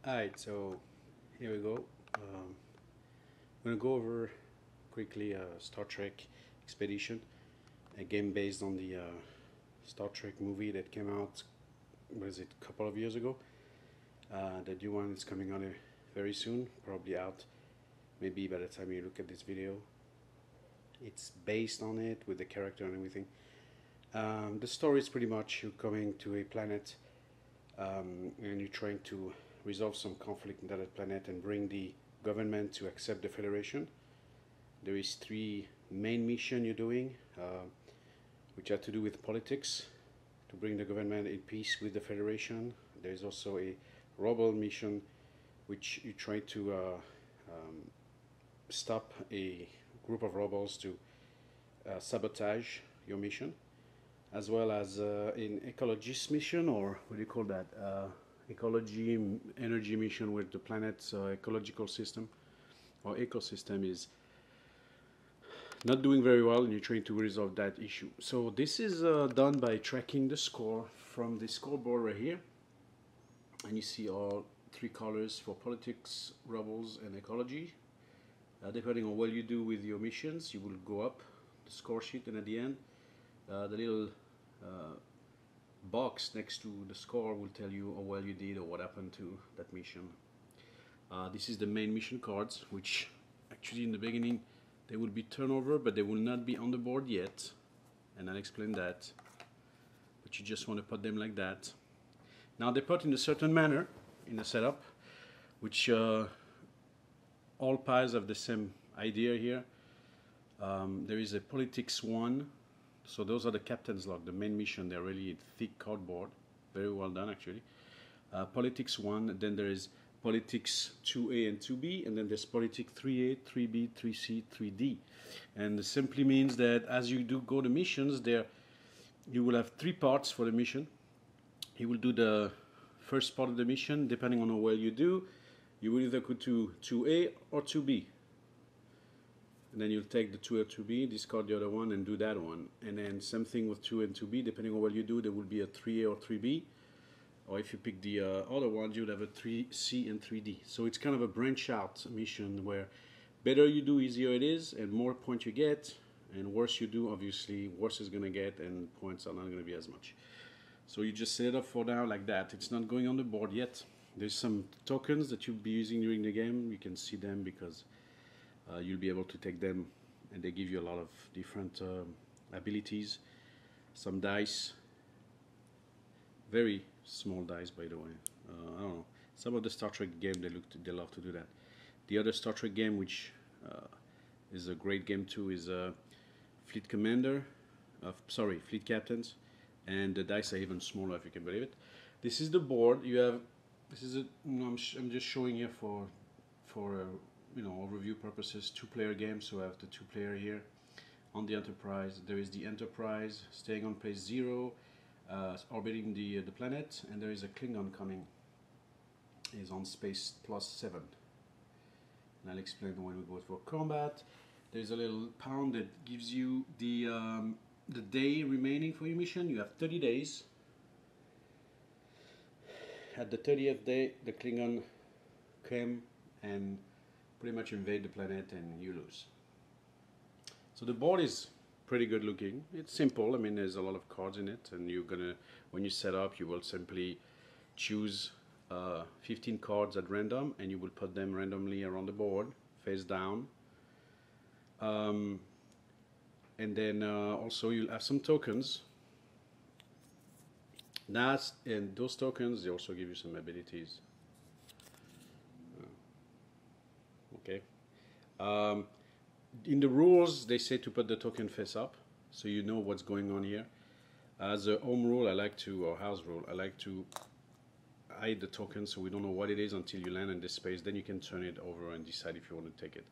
Alright, so here we go. I'm going to go over quickly Star Trek Expedition, a game based on the Star Trek movie that came out, what is it, a couple of years ago. The new one is coming out very soon, probably out maybe by the time you look at this video. It's based on it with the character and everything. The story is pretty much you're coming to a planet and you're trying to resolve some conflict in that planet and bring the government to accept the Federation. There is three main missions you're doing, which have to do with politics, to bring the government in peace with the Federation. There is also a rebel mission, which you try to stop a group of rebels to sabotage your mission, as well as an ecologist mission, or what do you call that? Ecology energy mission, where the planet's ecological system or ecosystem is not doing very well and you're trying to resolve that issue. So this is done by tracking the score from the scoreboard right here, and you see all three colors for politics, rebels, and ecology. Depending on what you do with your missions, you will go up the score sheet, and at the end the little box next to the score will tell you how well you did or what happened to that mission. This is the main mission cards, which actually in the beginning they will be turned over, but they will not be on the board yet, and I'll explain that. But you just want to put them like that. Now they're put in a certain manner in the setup, which all piles have the same idea here. There is a politics one. So those are the captain's log, the main mission. They're really thick cardboard, very well done actually. Politics 1, then there is politics 2A and 2B, and then there's politics 3A, 3B, 3C, 3D. And this simply means that as you do go to missions, there you will have three parts for the mission. You will do the first part of the mission. Depending on how well you do, you will either go to 2A or 2B. And then you'll take the 2 or 2B, discard the other one, and do that one. And then same thing with 2 and 2B. Depending on what you do, there will be a 3A or 3B. Or if you pick the other ones, you'll have a 3C and 3D. So it's kind of a branch out mission where better you do, easier it is, and more points you get. And worse you do, obviously, worse is going to get, and points are not going to be as much. So you just set it up for now like that. It's not going on the board yet. There's some tokens that you'll be using during the game. You can see them because you'll be able to take them, and they give you a lot of different abilities. Some dice, very small dice by the way. I don't know, some of the Star Trek game they love to do that. The other Star Trek game, which is a great game too, is Fleet Commander, Fleet Captains, and the dice are even smaller, if you can believe it. This is the board. You have, this is a, I'm just showing you for overview purposes, two-player game. So I have the two-player here. On the Enterprise, there is the Enterprise staying on place 0, orbiting the planet, and there is a Klingon coming. Is on space +7. And I'll explain when we go for combat. There's a little pound that gives you the day remaining for your mission. You have 30 days. At the 30th day, the Klingon came and pretty much invade the planet, and you lose. So the board is pretty good looking. It's simple. I mean, there's a lot of cards in it, and you're gonna, when you set up, you will simply choose 15 cards at random, and you will put them randomly around the board, face down. And then also you'll have some tokens. And those tokens, they also give you some abilities. Okay. In the rules, they say to put the token face up, so you know what's going on here. As a home rule, or house rule, I like to hide the token so we don't know what it is until you land in this space. Then you can turn it over and decide if you want to take it.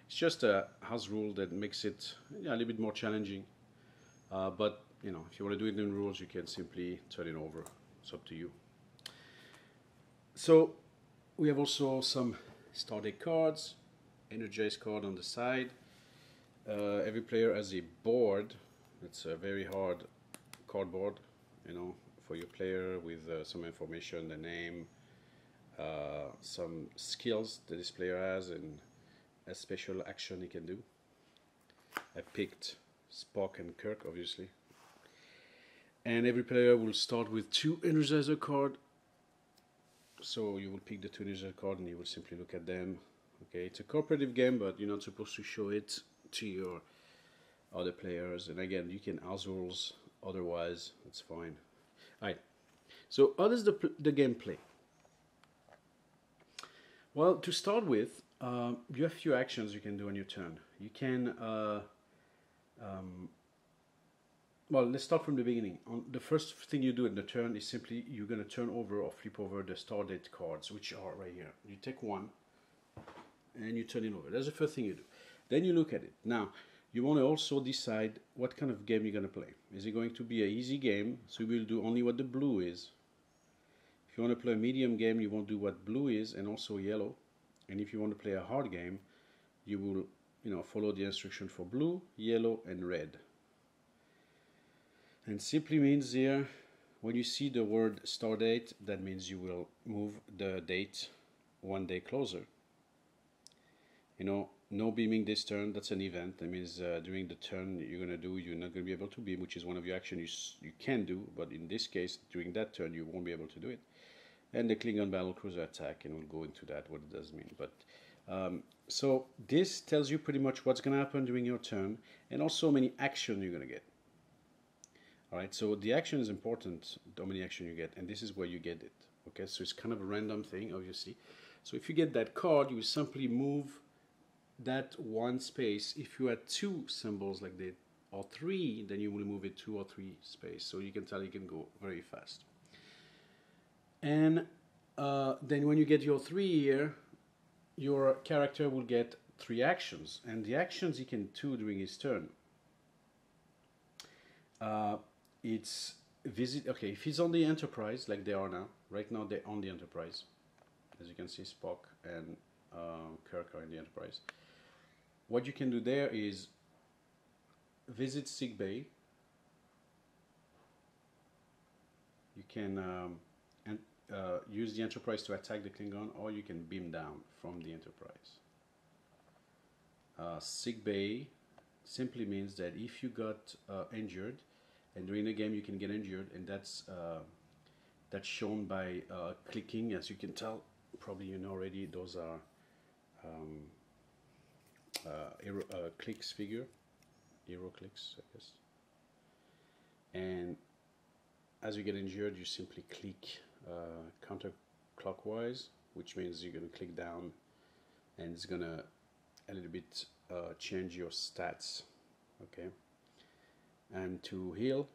It's just a house rule that makes it a little bit more challenging. But if you want to do it in rules, you can simply turn it over. It's up to you. So we have also some Star Deck cards, Energize card on the side. Every player has a board. It's a very hard cardboard, for your player with some information, the name, some skills that this player has and a special action he can do. I picked Spock and Kirk, obviously. And every player will start with 2 Energizer cards. So you will pick the 2 Energizer cards and you will simply look at them. Okay, it's a cooperative game, but you're not supposed to show it to your other players. And again, you can house rules, otherwise it's fine. Alright, so how does the game play? Well, to start with, you have a few actions you can do on your turn. You can, well, let's start from the beginning. The first thing you do in the turn is simply you're going to turn over or flip over the start date cards, which are right here. You take one and you turn it over. That's the first thing you do. Then you look at it. Now, you want to also decide what kind of game you're going to play. Is it going to be an easy game, so you will do only what the blue is? If you want to play a medium game, you won't do what blue is and also yellow. And if you want to play a hard game, you will, follow the instruction for blue, yellow, and red. And simply means here, when you see the word start date, that means you will move the date 1 day closer. No beaming this turn, that's an event. That means during the turn you're not going to be able to beam, which is one of your actions you can do, but in this case, during that turn, you won't be able to do it. And the Klingon battlecruiser attack, and we'll go into that, what it does mean. But so this tells you pretty much what's going to happen during your turn, and also how many actions you're going to get. Alright, so the action is important, how many action you get, and this is where you get it. Okay, so it's kind of a random thing, obviously. So if you get that card, you will simply move that one space. If you had 2 symbols like that, or 3, then you will move it 2 or 3 space. So you can tell you can go very fast. And then when you get your 3 here, your character will get 3 actions. And the actions he can do during his turn. It's visit. Okay, if he's on the Enterprise, like they are now. Right now they're on the Enterprise. As you can see, Spock and Kirk are in the Enterprise. What you can do there is visit sickbay. You can use the Enterprise to attack the Klingon, or you can beam down from the Enterprise. Sickbay simply means that if you got injured, and during the game you can get injured, and that's shown by clicking. As you can tell, probably you know already, those are clicks figure, hero clicks, I guess. And as you get injured, you simply click counterclockwise, which means you're going to click down, and it's going to a little bit change your stats. Okay. And to heal,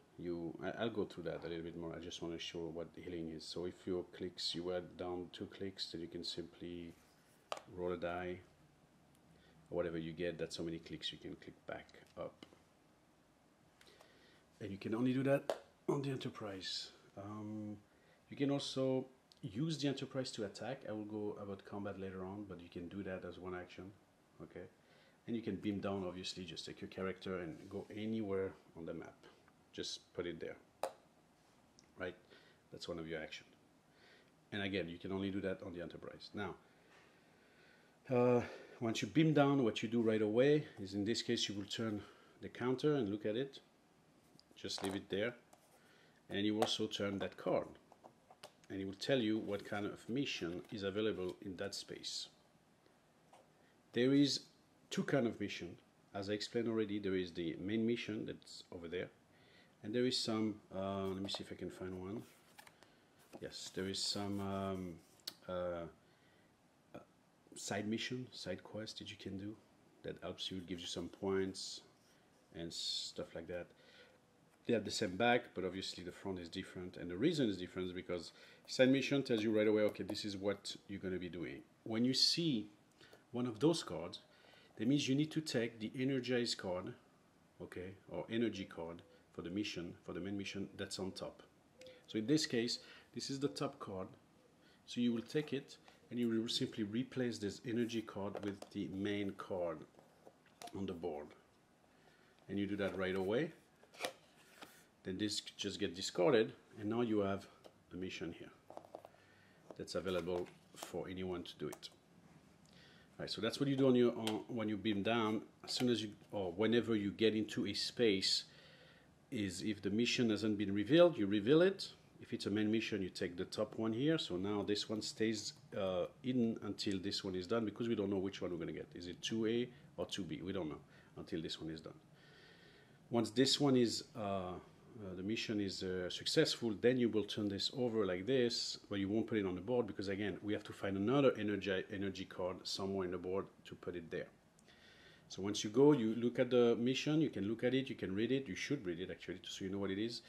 I'll go through that a little bit more. I just want to show what healing is. So if your clicks, you were down 2 clicks, then you can simply roll a die. Whatever you get, that's how many clicks you can click back up. And you can only do that on the Enterprise. You can also use the Enterprise to attack. I will go about combat later on, but you can do that as one action. Okay. And you can beam down, obviously. Just take your character and go anywhere on the map. Just put it there. Right? That's one of your actions. And again, you can only do that on the Enterprise. Now, once you beam down, what you do right away is, in this case, you will turn the counter and look at it. Just leave it there. And you also turn that card. And it will tell you what kind of mission is available in that space. There is 2 kinds of mission. As I explained already, there is the main mission that's over there. And there is some, let me see if I can find one. Yes, there is some side mission, side quest that you can do that helps you, gives you some points and stuff like that. They have the same back, but obviously the front is different, and the reason is different is because side mission tells you right away, okay, this is what you're going to be doing. When you see one of those cards, that means you need to take the energized card, okay, or energy card for the mission, for the main mission, that's on top. So in this case, this is the top card, so you will take it and you will simply replace this energy card with the main card on the board, and you do that right away. Then this just gets discarded, and now you have a mission here that's available for anyone to do it. All right, so that's what you do on your when you beam down. As soon as you, or whenever you get into a space, is if the mission hasn't been revealed, you reveal it. If it's a main mission, you take the top one here. So now this one stays hidden until this one is done, because we don't know which one we're going to get. Is it 2A or 2B? We don't know until this one is done. Once this one is the mission is successful, then you will turn this over like this, but you won't put it on the board, because again, we have to find another energy card somewhere in the board to put it there. So once you go, you look at the mission, you can look at it, you can read it, you should read it actually, so you know what it is,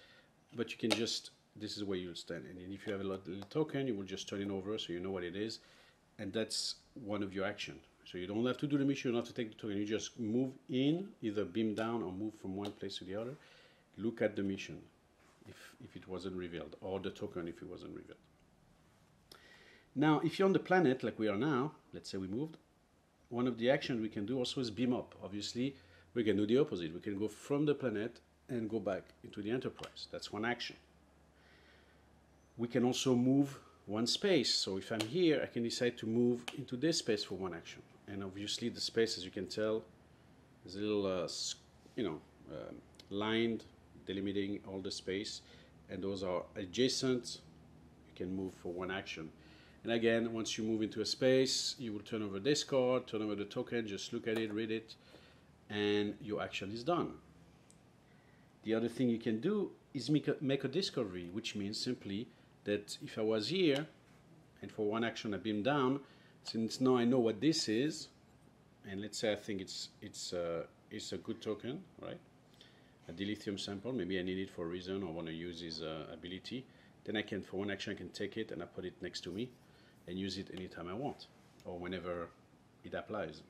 but you can just, this is where you'll stand, and if you have a little token, you will just turn it over so you know what it is, and that's one of your actions. So you don't have to do the mission, you don't have to take the token, you just move in, either beam down or move from one place to the other. Look at the mission if it wasn't revealed, or the token if it wasn't revealed. Now, if you're on the planet like we are now, let's say we moved, one of the actions we can do also is beam up. Obviously, we can do the opposite. We can go from the planet and go back into the Enterprise. That's one action. We can also move one space. So if I'm here, I can decide to move into this space for one action. And obviously the space, as you can tell, is a little, lined, delimiting all the space. And those are adjacent. You can move for one action. And again, once you move into a space, you will turn over this card, turn over the token, just look at it, read it, and your action is done. The other thing you can do is make a discovery, which means simply that if I was here, and for one action I beam down, since now I know what this is, and let's say I think it's a good token, right? A dilithium sample, maybe I need it for a reason or want to use his ability, then I can, for one action, I can take it and I put it next to me and use it anytime I want, or whenever it applies.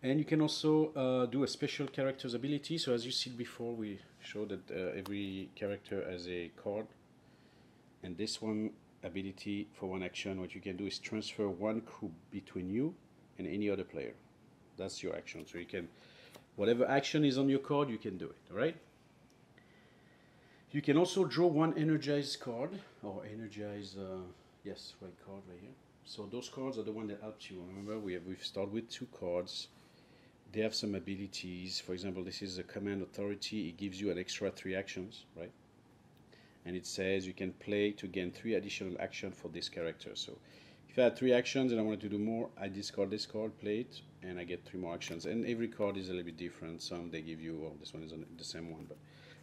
And you can also do a special character's ability. So as you see before, we showed that every character has a card, and this one ability for one action, what you can do is transfer one crew between you and any other player. That's your action. So you can, whatever action is on your card, you can do it, all right? You can also draw one energized card, or energize, yes, right card right here. So those cards are the one that helps you. Remember, we've started with 2 cards. They have some abilities. For example, this is a command authority. It gives you an extra 3 actions, right? And it says you can play to gain 3 additional actions for this character. So if I had 3 actions and I wanted to do more, I discard this card, play it, and I get 3 more actions. And every card is a little bit different. Some they give you, well, this one is the same one, but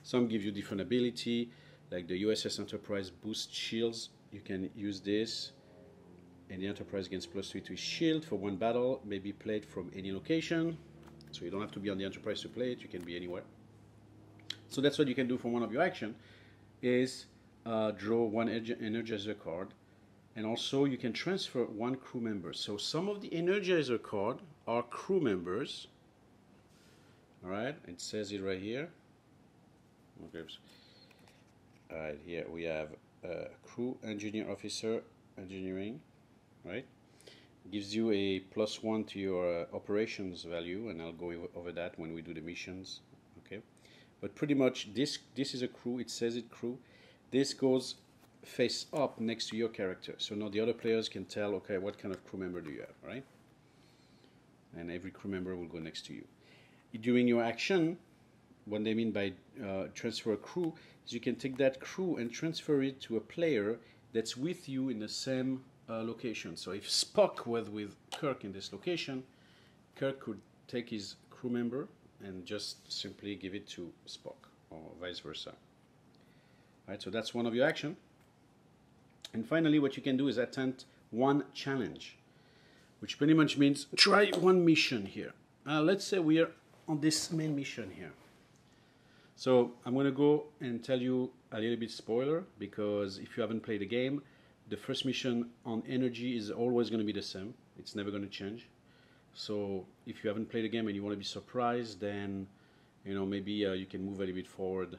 some give you different ability, like the USS Enterprise boost shields. You can use this, and the Enterprise gains +3 to his shield for one battle, maybe played from any location. So you don't have to be on the Enterprise to play it, you can be anywhere. So that's what you can do for one of your action, is draw one Energizer card, and also you can transfer one crew member. So some of the Energizer card are crew members, all right, it says it right here. Okay. All right, here we have crew engineer officer engineering, right? Gives you a +1 to your operations value, and I'll go over that when we do the missions. Okay, but pretty much this is a crew. It says it crew. This goes face up next to your character, so now the other players can tell, okay, what kind of crew member do you have, right? And every crew member will go next to you. During your action, what they mean by transfer a crew is you can take that crew and transfer it to a player that's with you in the same location. So if Spock was with Kirk in this location, Kirk could take his crew member and just simply give it to Spock, or vice versa. All right, so that's one of your action. And finally, what you can do is attempt one challenge, which pretty much means try one mission here. Let's say we are on this main mission here. So I'm going to go and tell you a little bit spoiler, because if you haven't played the game, the first mission on energy is always going to be the same. It's never going to change. So if you haven't played the game and you want to be surprised, then maybe you can move a little bit forward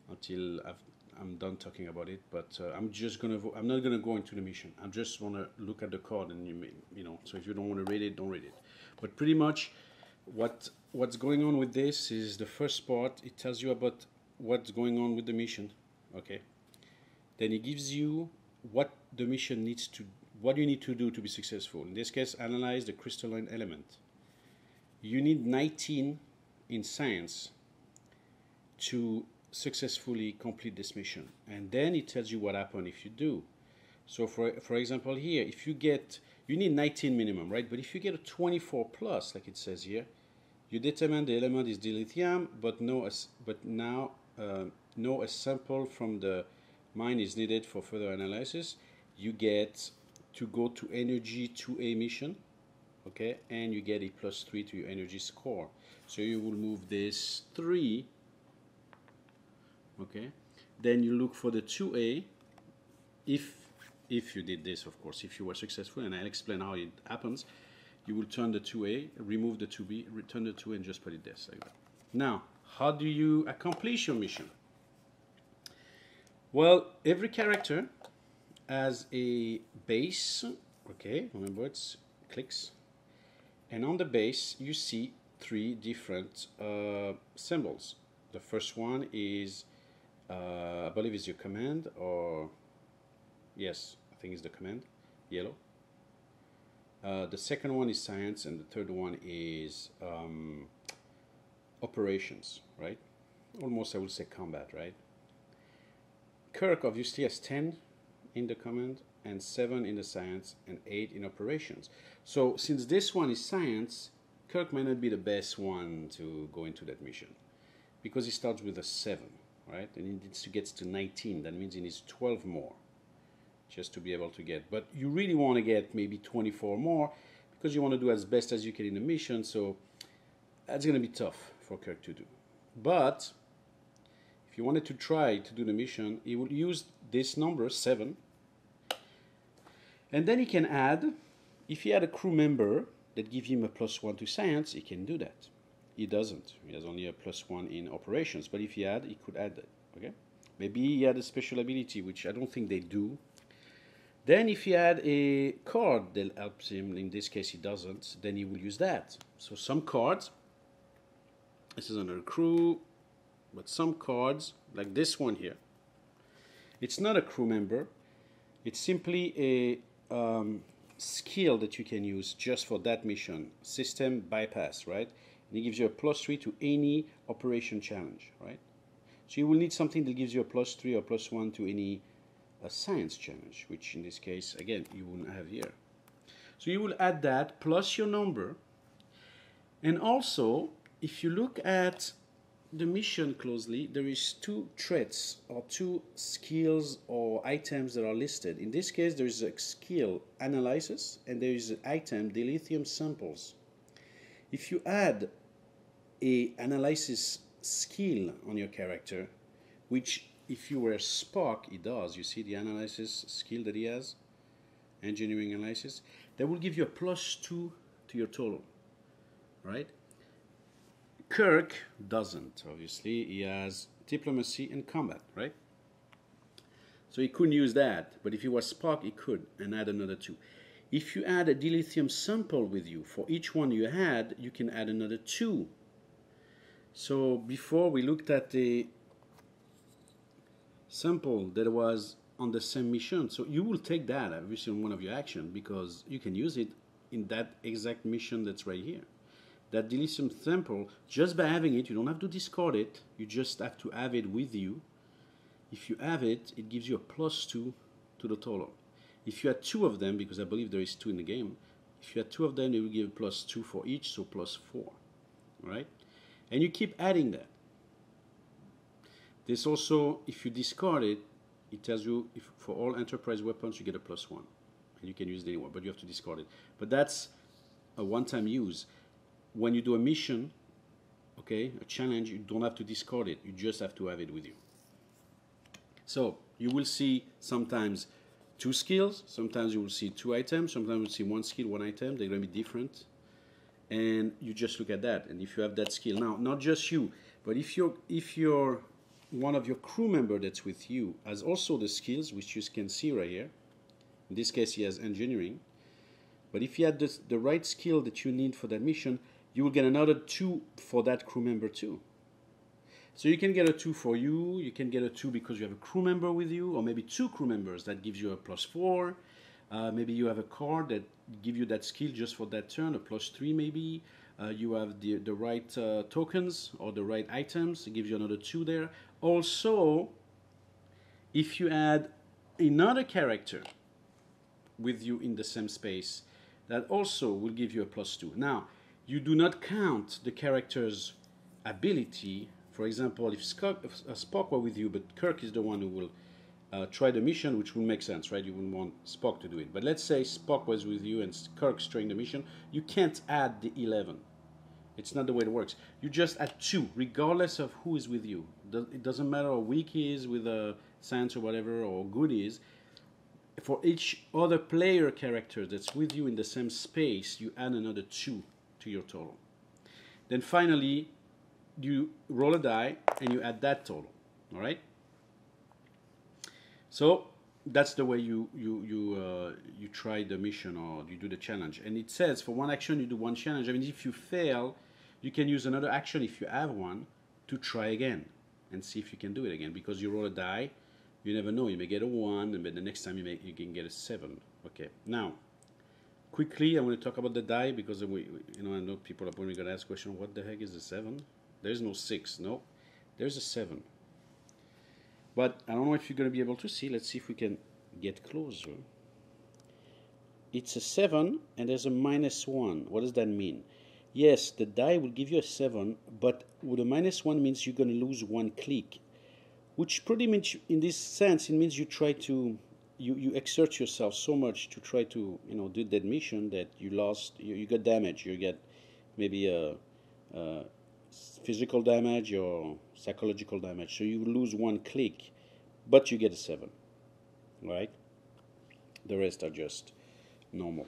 until I'm done talking about it. But I'm not going to go into the mission. I just want to look at the card, and so if you don't want to read it, don't read it. But pretty much what's going on with this is the first part. It tells you about what's going on with the mission. Okay. then it gives you what the mission needs to, what you need to do to be successful. In this case, analyze the crystalline element. You need 19 in science to successfully complete this mission, and then it tells you what happened if you do. So for example here, if you get, you need 19 minimum, right? But if you get a 24 plus, like it says here, you determine the element is dilithium, but now no a sample from the mine is needed for further analysis. You get to go to energy 2A mission, okay, and you get a +3 to your energy score. So you will move this 3, okay, then you look for the 2A, if you did this, of course, if you were successful, and I'll explain how it happens. You will turn the 2A, remove the 2B, return the 2A, and just put it there, like that. Now, how do you accomplish your mission? Well, every character has a base, okay, remember it's clicks, and on the base you see 3 different symbols. The first one is, I believe is your command, or yes, I think it's the command, yellow. The second one is science, and the third one is operations, right? Almost I would say combat, right? Kirk obviously has 10 in the command, and 7 in the science, and 8 in operations. So since this one is science, Kirk might not be the best one to go into that mission, because he starts with a 7, right? And he needs to get to 19. That means he needs 12 more just to be able to get. But you really want to get maybe 24 more, because you want to do as best as you can in the mission. So that's going to be tough for Kirk to do. But if you wanted to try to do the mission, he will use this number 7, and then he can add, if he had a crew member that give him a +1 to science, he can do that. He doesn't. He has only a +1 in operations. But if he had, he could add that. Okay? Maybe he had a special ability, which I don't think they do. Then if he had a card that helps him, in this case he doesn't, then he will use that. So some cards, this is under crew, but some cards, like this one here, it's not a crew member, it's simply a skill that you can use just for that mission, system bypass, right? And it gives you a +3 to any operation challenge, right? So you will need something that gives you a +3 or +1 to any science challenge, which in this case, again, you wouldn't have here. So you will add that plus your number. And also, if you look at the mission closely, there is 2 traits or 2 skills or items that are listed. In this case, there is a skill analysis, and there is an item dilithium samples. If you add a analysis skill on your character, which if you were Spock, he does, you see the analysis skill that he has, engineering analysis, that will give you a +2 to your total, right? Kirk doesn't, obviously. He has diplomacy and combat, right? So he couldn't use that, but if he was Spock, he could, and add another 2. If you add a dilithium sample with you, for each one you had, you can add another 2. So before we looked at the sample that was on the same mission, so you will take that obviously in one of your actions, because you can use it in that exact mission that's right here. That dilithium sample, just by having it, you don't have to discard it, you just have to have it with you. If you have it, it gives you a +2 to the total. If you had 2 of them, because I believe there is 2 in the game, if you had 2 of them, it will give +2 for each, so +4, right? And you keep adding that. This also, if you discard it, it tells you if for all enterprise weapons you get a +1, and you can use it anywhere, but you have to discard it. But that's a one-time use. When you do a mission, okay, a challenge, you don't have to discard it, you just have to have it with you. So you will see sometimes 2 skills, sometimes you will see 2 items, sometimes you will see 1 skill, 1 item, they're going to be different. And you just look at that, and if you have that skill, now not just you, but if you're one of your crew member that's with you has also the skills, which you can see right here. In this case, he has engineering. But if you had the right skill that you need for that mission, you will get another 2 for that crew member too. So you can get a 2 for you, you can get a 2 because you have a crew member with you, or maybe 2 crew members, that gives you a +4. Maybe you have a card that give you that skill just for that turn, a +3 maybe. You have the right tokens or the right items, it gives you another 2 there. Also, if you add another character with you in the same space, that also will give you a +2. Now, you do not count the character's ability. For example, if Spock were with you, but Kirk is the one who will try the mission, which will make sense, right? You wouldn't want Spock to do it. But let's say Spock was with you and Kirk's trying the mission, you can't add the 11. It's not the way it works. You just add 2, regardless of who is with you. It doesn't matter how weak he is with a science or whatever, or good he is. For each other player character that's with you in the same space, you add another 2 to your total. Then finally, you roll a die and you add that total. All right. So that's the way you try the mission, or you do the challenge. And it says for one action you do one challenge. I mean, if you fail, you can use another action if you have one to try again and see if you can do it again, because you roll a die. You never know. You may get a 1, and then the next time you can get a 7. Okay. Now, quickly, I'm going to talk about the die, because I know people are probably going to ask the question, what the heck is a 7? There's no 6. No, there's a 7. But I don't know if you're going to be able to see. Let's see if we can get closer. It's a 7, and there's a -1. What does that mean? Yes, the die will give you a 7, but with a -1 means you're going to lose 1 click. Which pretty much, in this sense, it means you try to, you exert yourself so much to try to, do that mission that you lost, you got damage. You get maybe a physical damage or psychological damage. So you lose 1 click, but you get a 7, right? The rest are just normal.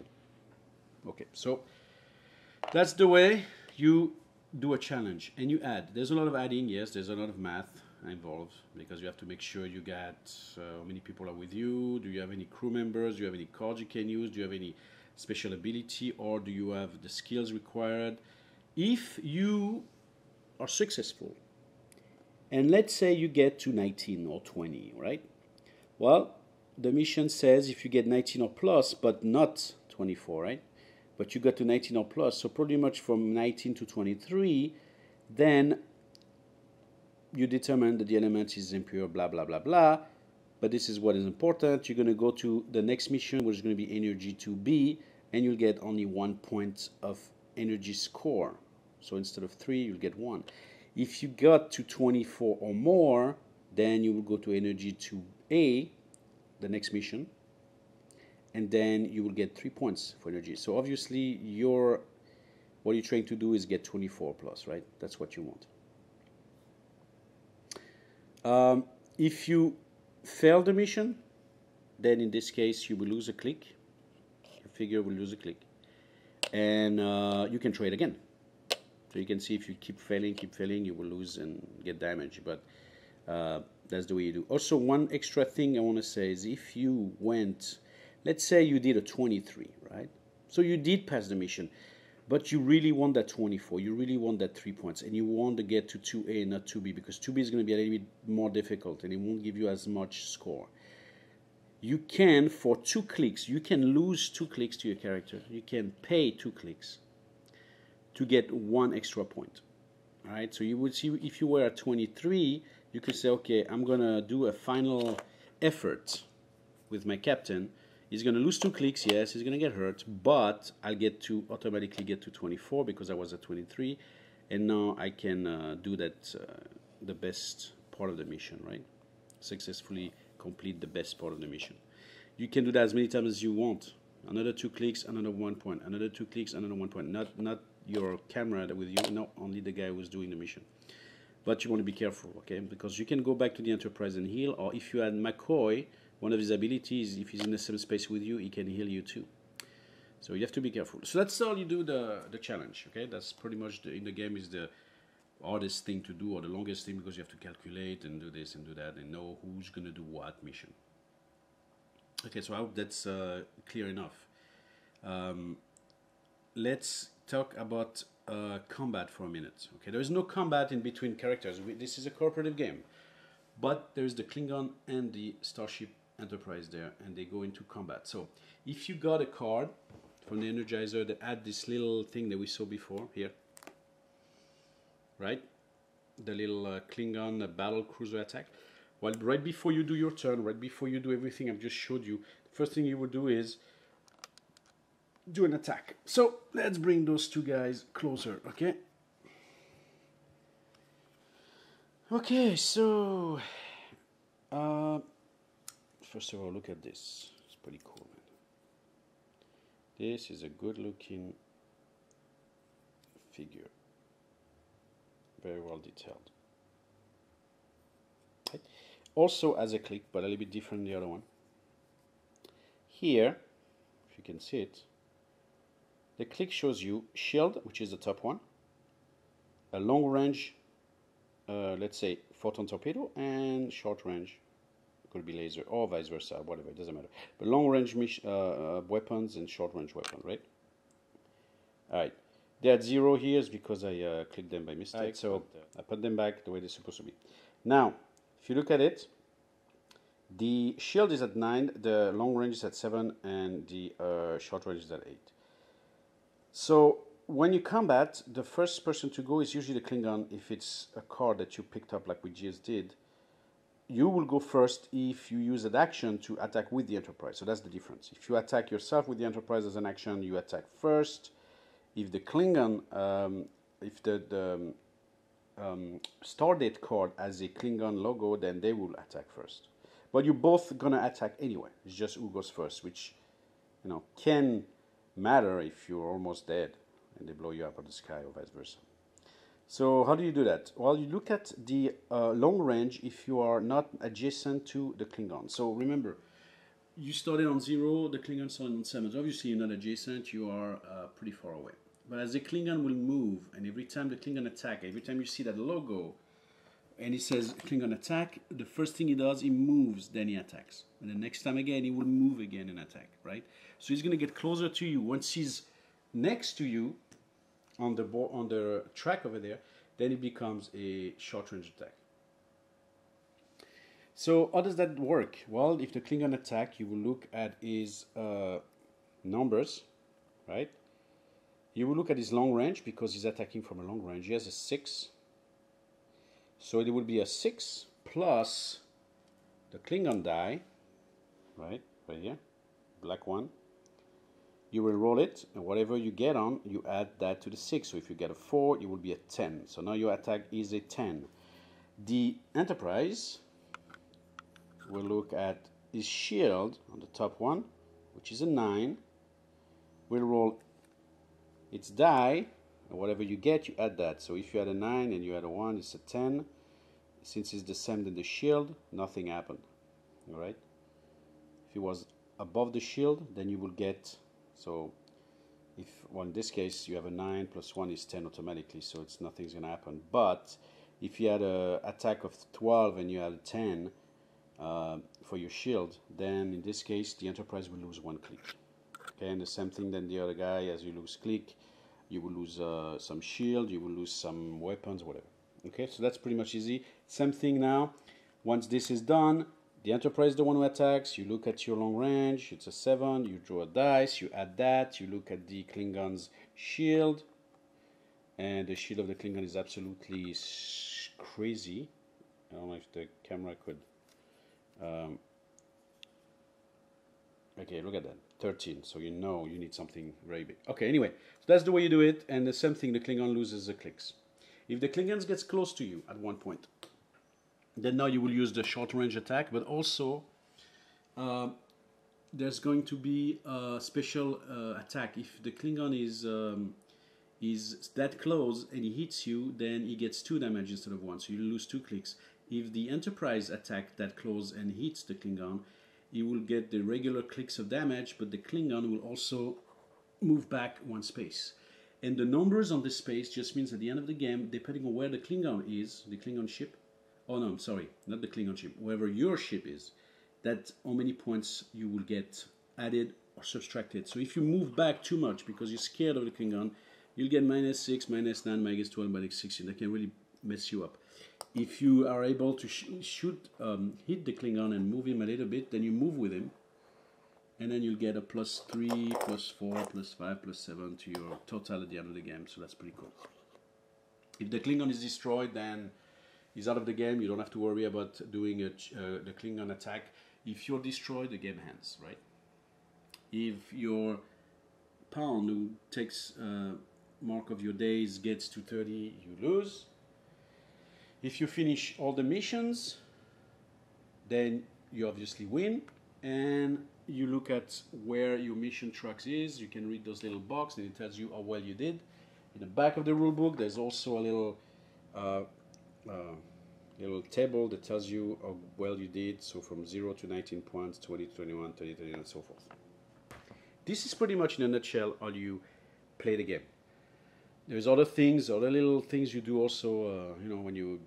Okay, so that's the way you do a challenge, and you add. There's a lot of adding, yes, there's a lot of math involved, because you have to make sure you get how many people are with you. Do you have any crew members? Do you have any cards you can use? Do you have any special ability, or do you have the skills required? If you are successful, and let's say you get to 19 or 20, right? Well, the mission says if you get 19 or plus, but not 24, right? But you got to 19 or plus, so pretty much from 19 to 23, then you determine that the element is impure, blah, blah, blah, blah. But this is what is important. You're going to go to the next mission, which is going to be energy 2B, and you'll get only 1 point of energy score. So instead of 3, you'll get 1. If you got to 24 or more, then you will go to energy 2A, the next mission, and then you will get 3 points for energy. So obviously, what you're trying to do is get 24 plus, right? That's what you want. If you fail the mission, then in this case you will lose a click. Your figure will lose a click, and you can try it again. So you can see if you keep failing, you will lose and get damage. But that's the way you do. Also, one extra thing I want to say is if you went, let's say you did a 23, right? So you did pass the mission, but you really want that 24. You really want that 3 points, and you want to get to 2A and not 2B, because 2B is going to be a little bit more difficult, and it won't give you as much score. You can, for 2 clicks, you can lose 2 clicks to your character. You can pay 2 clicks to get 1 extra point. All right, so you would see if you were at 23, you could say, okay, I'm going to do a final effort with my captain. He's going to lose 2 clicks, yes, he's going to get hurt, but I'll automatically get to 24 because I was at 23, and now I can do that, the best part of the mission, right? Successfully complete the best part of the mission. You can do that as many times as you want. Another 2 clicks, another 1 point. Another 2 clicks, another 1 point. Not your camera with you, no, only the guy who's doing the mission. But you want to be careful, okay? Because you can go back to the Enterprise and heal, or if you had McCoy, one of his abilities, if he's in the same space with you, he can heal you too. So you have to be careful. So that's how you do the challenge, okay? That's pretty much, in the game, is the hardest thing to do, or the longest thing, because you have to calculate and do this and do that and know who's going to do what mission. Okay, so I hope that's clear enough. Let's talk about combat for a minute. Okay, there is no combat in between characters. This is a cooperative game, but there's the Klingon and the Starship Enterprise there, and they go into combat. So if you got a card from the Energizer that had this little thing that we saw before here, right? The little Klingon battle cruiser attack. Well, right before you do your turn, right before you do everything I've just showed you, the first thing you would do is do an attack. So let's bring those two guys closer, okay? Okay, so first of all, look at this. It's pretty cool, man. This is a good-looking figure, very well detailed. Okay. Also has a click, but a little bit different than the other one. Here, if you can see it, the click shows you shield, which is the top one, a long range, let's say photon torpedo, and short range, could be laser or vice versa, whatever, it doesn't matter. But long range weapons and short range weapon, right? Alright, they're at 0 here is because I clicked them by mistake, right, so I put them back the way they're supposed to be. Now, if you look at it, the shield is at 9, the long range is at 7, and the short range is at 8. So when you combat, the first person to go is usually the Klingon. If it's a card that you picked up like we just did, you will go first if you use an action to attack with the Enterprise. So that's the difference. If you attack yourself with the Enterprise as an action, you attack first. If the Klingon, if the Stardate card has a Klingon logo, then they will attack first. But you're both gonna attack anyway. It's just who goes first, which, you know, can matter if you're almost dead and they blow you up out of the sky or vice versa. So how do you do that? Well, you look at the long range if you are not adjacent to the Klingon. So remember, you started on 0, the Klingon started on 7. So obviously you're not adjacent, you are pretty far away. But as the Klingon will move, and every time the Klingon attack, every time you see that logo, and it says Klingon attack, the first thing he does, he moves, then he attacks. And the next time again, he will move again and attack, right? So he's going to get closer to you. Once he's next to you on the track over there, then it becomes a short-range attack. So how does that work? Well, if the Klingon attack, you will look at his numbers, right? You will look at his long range because he's attacking from a long range. He has a 6. So it will be a 6 plus the Klingon die, right here, black one. You will roll it, and whatever you get on, you add that to the 6. So if you get a 4, it will be a 10. So now your attack is a 10. The Enterprise will look at his shield on the top one, which is a 9. We'll roll its die, and whatever you get, you add that. So if you had a 9 and you had a 1, it's a 10. Since it's the same than the shield, nothing happened. All right. If it was above the shield, then you will get, so if, well, in this case you have a 9 plus 1 is 10 automatically, so it's nothing's gonna happen. But if you had an attack of 12 and you had a 10 for your shield, then in this case the Enterprise will lose 1 click. Okay, and the same thing then the other guy, as you lose click, you will lose some shield, you will lose some weapons, whatever. Okay, so that's pretty much easy. Same thing now. Once this is done, the Enterprise is the one who attacks. You look at your long range. It's a 7. You draw a dice. You add that. You look at the Klingon's shield. And the shield of the Klingon is absolutely crazy. I don't know if the camera could... okay, look at that. 13. So you know you need something very big. Okay, anyway. So that's the way you do it. And the same thing, the Klingon loses the clicks. If the Klingons gets close to you at one point, then now you will use the short range attack, but also there's going to be a special attack. If the Klingon is that close and he hits you, then he gets 2 damage instead of 1, so you lose 2 clicks. If the Enterprise attack that close and hits the Klingon, he will get the regular clicks of damage, but the Klingon will also move back 1 space. And the numbers on this space just means at the end of the game, depending on where the Klingon is, the Klingon ship, oh no, I'm sorry, not the Klingon ship, wherever your ship is, that's how many points you will get added or subtracted. So if you move back too much because you're scared of the Klingon, you'll get -6, -9, -12, -16. That can really mess you up. If you are able to hit the Klingon and move him a little bit, then you move with him, and then you'll get a +3, +4, +5, +7 to your total at the end of the game. So that's pretty cool. If the Klingon is destroyed, then he's out of the game. You don't have to worry about doing the Klingon attack. If you're destroyed, the game ends, right? If your pawn who takes mark of your days gets to 30, you lose. If you finish all the missions, then you obviously win. And you look at where your mission tracks is. You can read those little boxes, and it tells you how well you did. In the back of the rule book, there's also a little table that tells you how well you did. So from 0 to 19 points, 20 to 21, 30 to 31, and so forth. This is pretty much in a nutshell how you play the game. There's other things, other little things you do also. You know, when you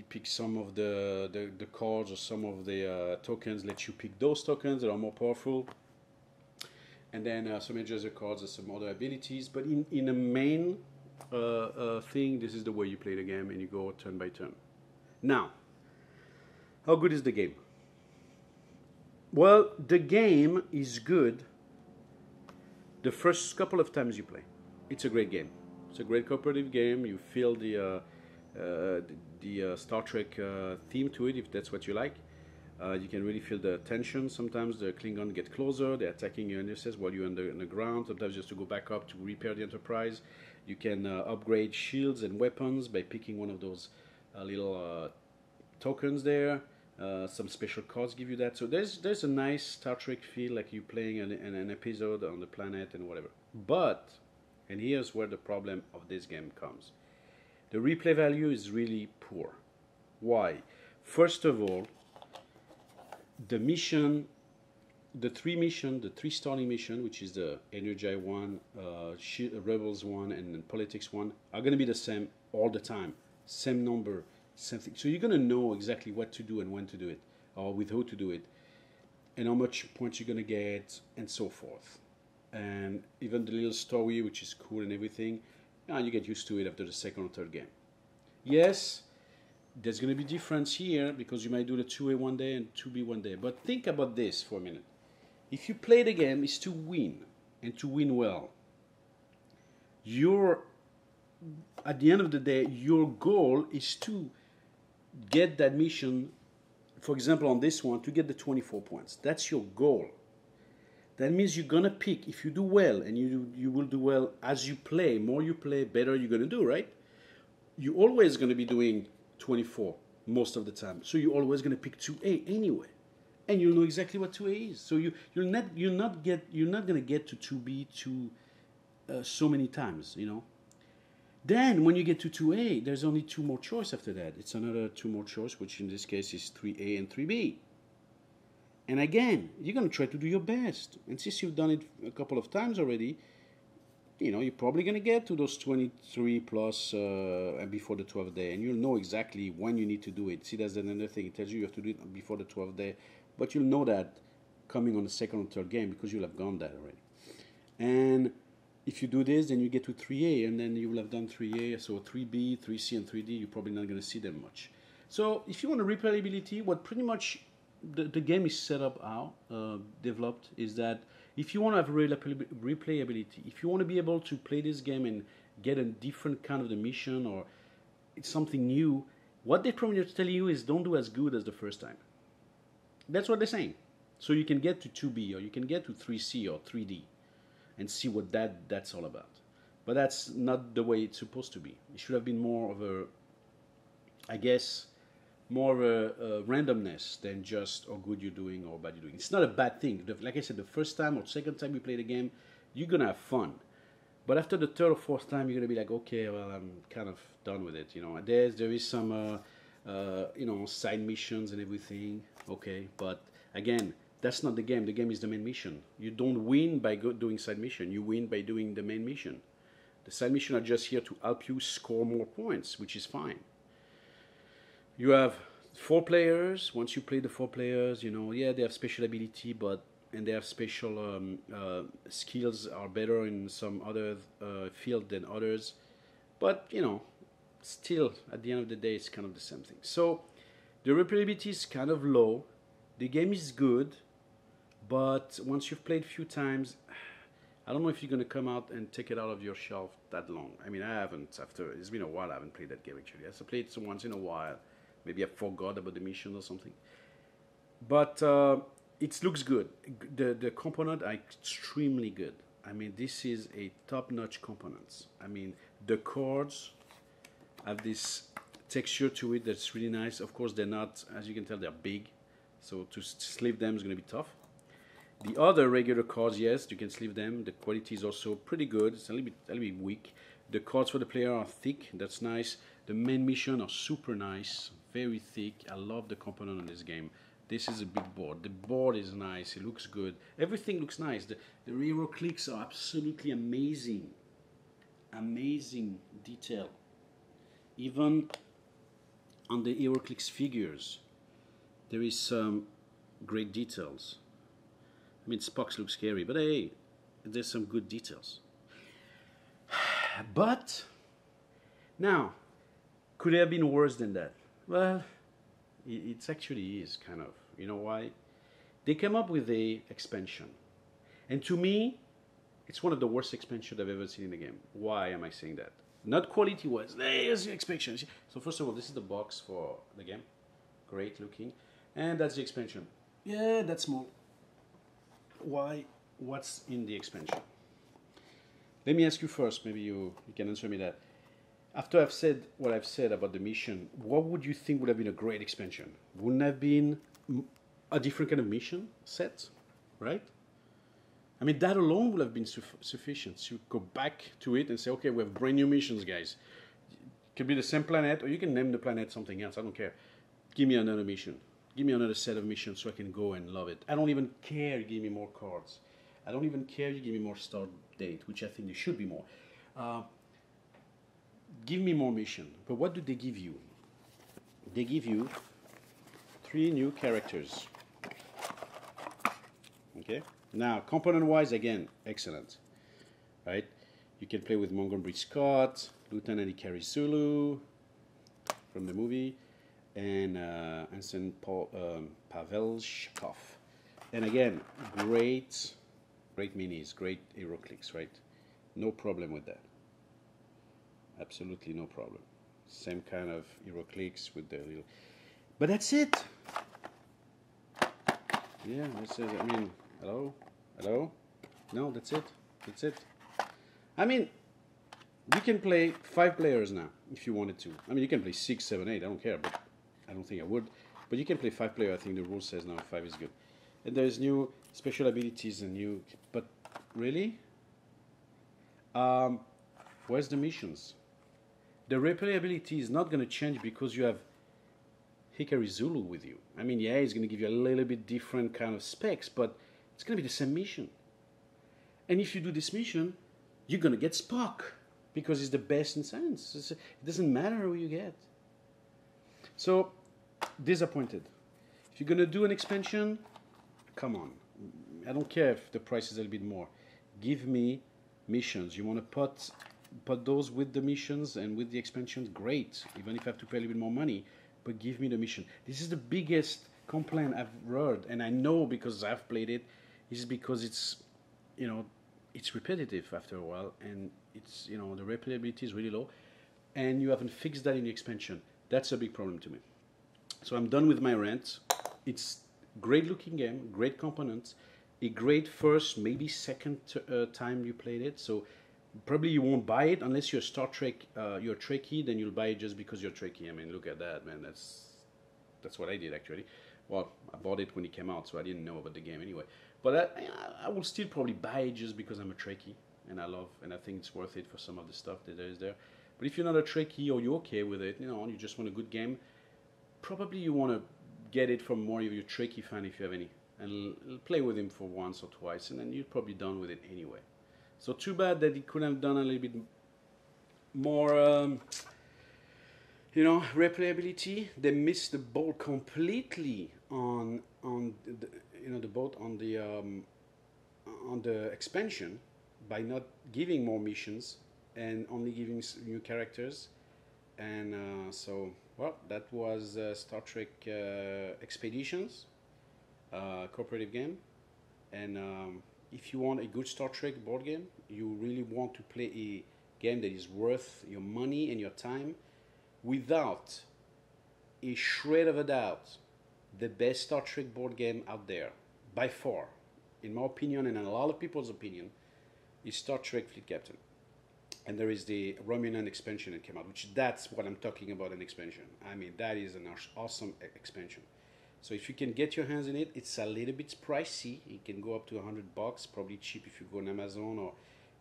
pick some of the cards or some of the tokens, let you pick those tokens that are more powerful. And then some adjust cards and some other abilities. But in a main thing, this is the way you play the game, and you go turn by turn. Now, how good is the game? Well, the game is good the first couple of times you play. It's a great game. It's a great cooperative game. You feel the Star Trek theme to it, if that's what you like. You can really feel the tension. Sometimes the Klingon get closer. They're attacking your NSS while you're on the ground. Sometimes just to go back up to repair the Enterprise. You can upgrade shields and weapons by picking one of those little tokens there. Some special cards give you that. So there's a nice Star Trek feel, like you're playing an episode on the planet and whatever. But, and here's where the problem of this game comes. The replay value is really poor. Why? First of all, the three starting mission, which is the Energy one, Rebels one, and then Politics one, are going to be the same all the time. Same number, same thing. So you're going to know exactly what to do and when to do it, or with who to do it, and how much points you're going to get, and so forth. And even the little story, which is cool and everything, you get used to it after the second or third game. Yes, there's going to be difference here because you might do the 2A one day and 2B one day. But think about this for a minute. If you play the game, is to win, and to win well. At the end of the day, your goal is to get that mission, for example on this one, to get the 24 points. That's your goal. That means you're going to pick, if you do well, and you will do well as you play, more you play, better you're going to do, right? You're always going to be doing 24 most of the time. So you're always going to pick 2A anyway. And you'll know exactly what 2A is. So you're not going to get to 2B so many times, you know. Then when you get to 2A, there's only 2 more choice after that. It's another 2 more choice, which in this case is 3A and 3B. And again, you're going to try to do your best. And since you've done it a couple of times already, you know, you're probably going to get to those 23 plus before the 12th day. And you'll know exactly when you need to do it. See, that's another thing. It tells you have to do it before the 12th day. But you'll know that coming on the second or third game because you'll have gone that already. And if you do this, then you get to 3A. And then you will have done 3A. So 3B, 3C, and 3D, you're probably not going to see them much. So if you want a replayability, what pretty much the game is set up how, developed, is that if you want to have replayability, if you want to be able to play this game and get a different kind of the mission or it's something new, what they're probably telling you is don't do as good as the first time. That's what they're saying. So you can get to 2B or you can get to 3C or 3D and see what that's all about. But that's not the way it's supposed to be. It should have been more of a, I guess, more of a randomness than just how good you're doing or bad you're doing. It's not a bad thing. Like I said, the first time or second time you play the game, you're going to have fun. But after the third or fourth time, you're going to be like, okay, well, I'm kind of done with it. You know, there is some, you know, side missions and everything. Okay, but again, that's not the game. The game is the main mission. You don't win by doing side mission. You win by doing the main mission. The side mission are just here to help you score more points, which is fine. You have 4 players. Once you play the 4 players, you know, yeah, they have special ability, but and they have special skills are better in some other field than others. But you know, still at the end of the day, it's kind of the same thing. So the replayability is kind of low. The game is good, but once you've played a few times, I don't know if you're going to come out and take it out of your shelf that long. I mean, I haven't. It's been a while I haven't played that game actually. I played it once in a while. Maybe I forgot about the mission or something. But it looks good. The components are extremely good. I mean, this is a top-notch components. I mean, the cords have this texture to it that's really nice. Of course, they're not, as you can tell, they're big. So to sleeve them is going to be tough. The other regular cards, yes, you can sleeve them. The quality is also pretty good. It's a little bit weak. The cards for the player are thick. That's nice. The main mission are super nice, very thick. I love the component on this game. This is a big board. The board is nice. It looks good. Everything looks nice. The hero clicks are absolutely amazing. Amazing detail. Even on the hero clicks figures, there is some great details. I mean, Spock looks scary, but hey, there's some good details. But now, could it have been worse than that? Well, it actually is kind of. You know why? They came up with a expansion, and to me, it's one of the worst expansions I've ever seen in a game. Why am I saying that? Not quality-wise. There's the expansion. So first of all, this is the box for the game. Great looking, and that's the expansion. Yeah, that's small. Why? What's in the expansion? Let me ask you first, maybe you can answer me that. After I've said what I've said about the mission, what would you think would have been a great expansion? Wouldn't have been a different kind of mission set, right? I mean, that alone would have been sufficient to go back to it and say, okay, we have brand new missions, guys. It could be the same planet, or you can name the planet something else, I don't care. Give me another mission. Give me another set of missions so I can go and love it. I don't even care you give me more cards. I don't even care you give me more start date, which I think there should be more. Give me more mission. But what do they give you? They give you 3 new characters. Okay? Now, component-wise, again, excellent. Right? You can play with Montgomery Scott, Lieutenant Ikari Zulu from the movie, and Anson Pavelshkov. And again, great minis, great hero clicks, right? No problem with that. Absolutely no problem. Same kind of hero clicks with the little... But that's it! Yeah, that's it. I mean, hello? Hello? No, that's it. That's it. I mean, you can play 5 players now, if you wanted to. I mean, you can play 6, 7, 8, I don't care, but I don't think I would. But you can play 5 players, I think the rule says now 5 is good. And there's new special abilities and new... But, really? Where's the missions? The replayability is not going to change because you have Hikari Zulu with you. I mean, yeah, he's going to give you a little bit different kind of specs, but it's going to be the same mission. And if you do this mission, you're going to get Spock because he's the best in science. It doesn't matter who you get. So, disappointed. If you're going to do an expansion, come on. I don't care if the price is a little bit more. Give me missions. You want to put those with the missions and with the expansions, great. Even if I have to pay a little bit more money, but give me the mission. This is the biggest complaint I've heard, and I know because I've played it, is because it's, you know, it's repetitive after a while, and it's, you know, the replayability is really low, and you haven't fixed that in the expansion. That's a big problem to me. So I'm done with my rant. It's great looking game, great components, a great first, maybe second time you played it. So probably you won't buy it unless you're Star Trek, you're Trekkie, then you'll buy it just because you're Trekkie. I mean, look at that, man. That's what I did actually. Well, I bought it when it came out, so I didn't know about the game anyway. But I will still probably buy it just because I'm a Trekkie, and I think it's worth it for some of the stuff that there is there. But if you're not a Trekkie or you're okay with it, you know, you just want a good game, probably you want to get it from more of your Trekkie fan if you have any, and play with him for once or twice, and then you're probably done with it anyway. So too bad that he couldn't have done a little bit more, you know, replayability. They missed the ball completely on the boat on the expansion by not giving more missions and only giving new characters. And so, well, that was Star Trek Expeditions, cooperative game. And if you want a good Star Trek board game, you really want to play a game that is worth your money and your time, without a shred of a doubt, the best Star Trek board game out there, by far, in my opinion and in a lot of people's opinion, is Star Trek Fleet Captain. And there is the Romulan expansion that came out, which that's what I'm talking about, an expansion. I mean, that is an awesome expansion. So if you can get your hands in it, it's a little bit pricey. It can go up to $100, probably cheap if you go on Amazon or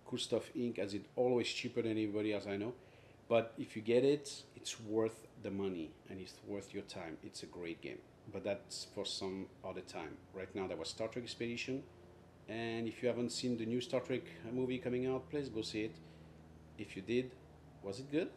Cool Stuff Inc., as it's always cheaper than anybody else I know. But if you get it, it's worth the money and it's worth your time. It's a great game. But that's for some other time. Right now, that was Star Trek Expedition. And if you haven't seen the new Star Trek movie coming out, please go see it. If you did, was it good?